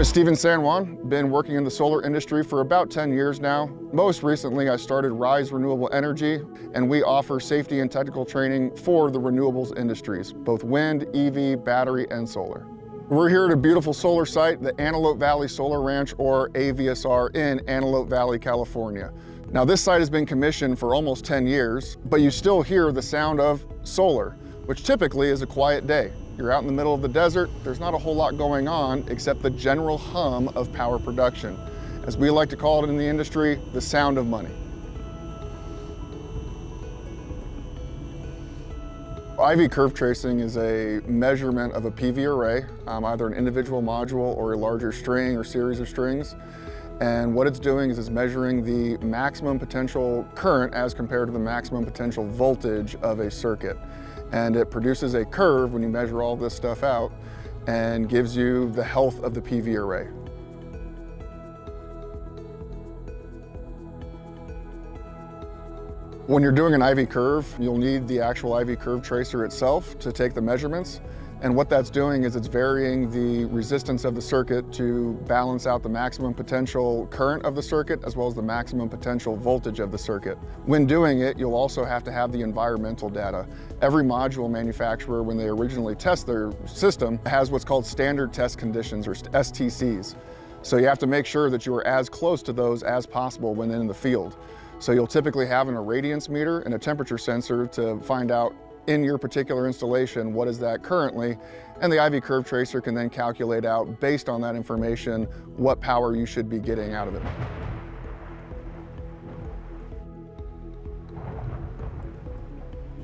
name is Stephen San Juan. Been working in the solar industry for about 10 years now. Most recently, I started Rise Renewable Energy, and we offer safety and technical training for the renewables industries, both wind, EV, battery, and solar. We're here at a beautiful solar site, the Antelope Valley Solar Ranch, or AVSR, in Antelope Valley, California. Now, this site has been commissioned for almost 10 years, but you still hear the sound of solar, which typically is a quiet day. You're out in the middle of the desert, there's not a whole lot going on except the general hum of power production. As we like to call it in the industry, the sound of money. IV curve tracing is a measurement of a PV array, either an individual module or a larger string or series of strings. And what it's doing is it's measuring the maximum potential current as compared to the maximum potential voltage of a circuit. And it produces a curve when you measure all this stuff out and gives you the health of the PV array. When you're doing an IV curve, you'll need the actual IV curve tracer itself to take the measurements. And what that's doing is it's varying the resistance of the circuit to balance out the maximum potential current of the circuit as well as the maximum potential voltage of the circuit. When doing it, you'll also have to have the environmental data. Every module manufacturer, when they originally test their system, has what's called standard test conditions, or STCs. So you have to make sure that you are as close to those as possible when in the field. So you'll typically have an irradiance meter and a temperature sensor to find out in your particular installation, what is that currently? And the IV curve tracer can then calculate out, based on that information, what power you should be getting out of it.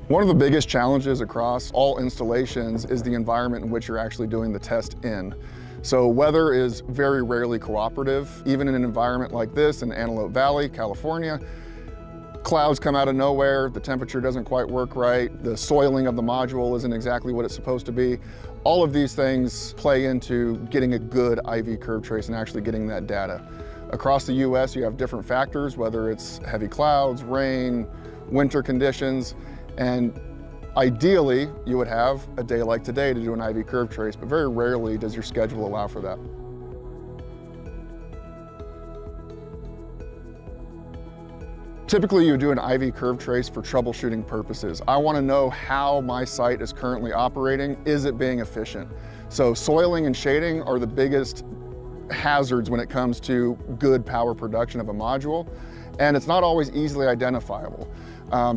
One of the biggest challenges across all installations is the environment in which you're actually doing the test in. So weather is very rarely cooperative. Even in an environment like this in Antelope Valley, California, clouds come out of nowhere, the temperature doesn't quite work right, the soiling of the module isn't exactly what it's supposed to be. All of these things play into getting a good IV curve trace and actually getting that data. Across the US, you have different factors, whether it's heavy clouds, rain, winter conditions, and ideally, you would have a day like today to do an IV curve trace, but very rarely does your schedule allow for that. Typically, you do an IV curve trace for troubleshooting purposes. I want to know how my site is currently operating. Is it being efficient? So soiling and shading are the biggest hazards when it comes to good power production of a module, and it's not always easily identifiable.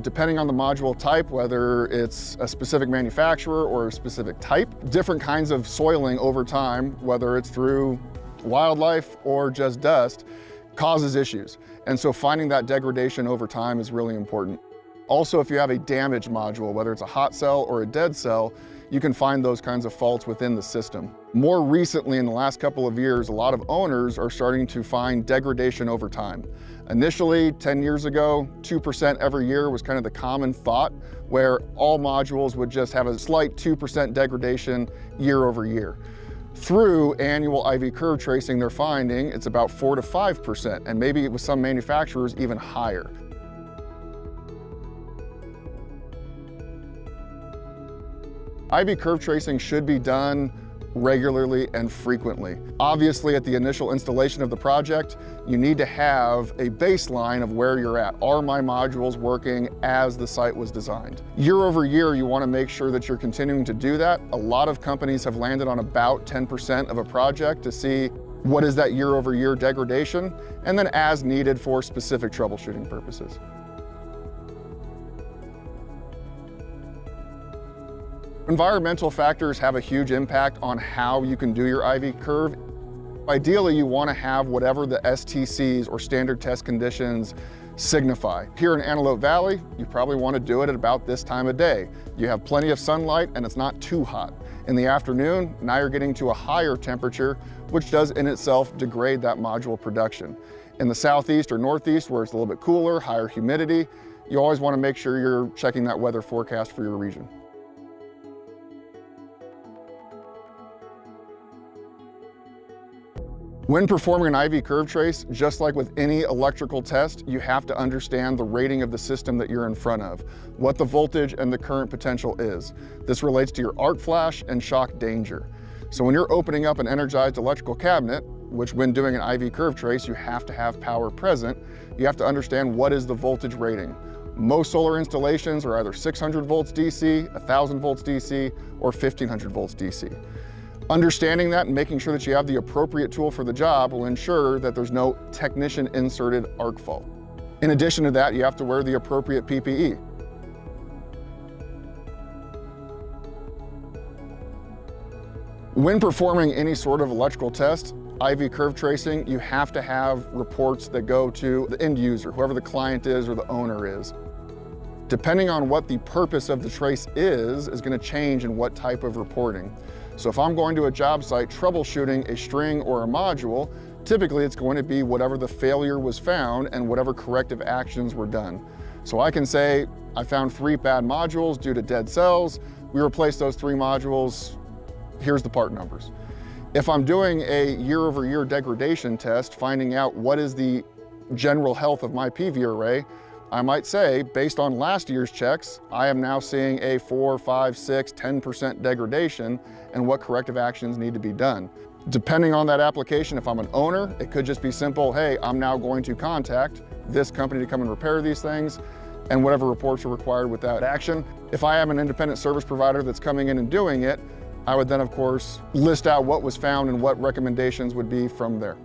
Depending on the module type, whether it's a specific manufacturer or a specific type, different kinds of soiling over time, whether it's through wildlife or just dust, causes issues. And so finding that degradation over time is really important. Also, if you have a damaged module, whether it's a hot cell or a dead cell, you can find those kinds of faults within the system. More recently, in the last couple of years, a lot of owners are starting to find degradation over time. Initially, 10 years ago, 2% every year was kind of the common thought, where all modules would just have a slight 2% degradation year over year. Through annual IV curve tracing, they're finding it's about 4 to 5%, and maybe with some manufacturers even higher. IV curve tracing should be done regularly and frequently. Obviously, at the initial installation of the project, you need to have a baseline of where you're at. Are my modules working as the site was designed? Year over year, you want to make sure that you're continuing to do that. A lot of companies have landed on about 10% of a project to see what is that year over year degradation, and then as needed for specific troubleshooting purposes. Environmental factors have a huge impact on how you can do your IV curve. Ideally, you want to have whatever the STCs or standard test conditions signify. Here in Antelope Valley, you probably want to do it at about this time of day. You have plenty of sunlight and it's not too hot. In the afternoon, now you're getting to a higher temperature, which does in itself degrade that module production. In the southeast or northeast, where it's a little bit cooler, higher humidity, you always want to make sure you're checking that weather forecast for your region. When performing an IV curve trace, just like with any electrical test, you have to understand the rating of the system that you're in front of, what the voltage and the current potential is. This relates to your arc flash and shock danger. So when you're opening up an energized electrical cabinet, which when doing an IV curve trace, you have to have power present, you have to understand what is the voltage rating. Most solar installations are either 600 volts DC, 1000 volts DC, or 1500 volts DC. Understanding that and making sure that you have the appropriate tool for the job will ensure that there's no technician inserted arc fault. In addition to that, you have to wear the appropriate PPE. When performing any sort of electrical test, IV curve tracing, you have to have reports that go to the end user, whoever the client is or the owner is. Depending on what the purpose of the trace is going to change in what type of reporting. So if I'm going to a job site troubleshooting a string or a module, typically it's going to be whatever the failure was found and whatever corrective actions were done. So I can say, I found 3 bad modules due to dead cells. We replaced those 3 modules. Here's the part numbers. If I'm doing a year-over-year degradation test, finding out what is the general health of my PV array, I might say, based on last year's checks, I am now seeing a 4, 5, 6, 10% degradation and what corrective actions need to be done. Depending on that application, if I'm an owner, it could just be simple, hey, I'm now going to contact this company to come and repair these things, and whatever reports are required with that action. If I am an independent service provider that's coming in and doing it, I would then, of course, list out what was found and what recommendations would be from there.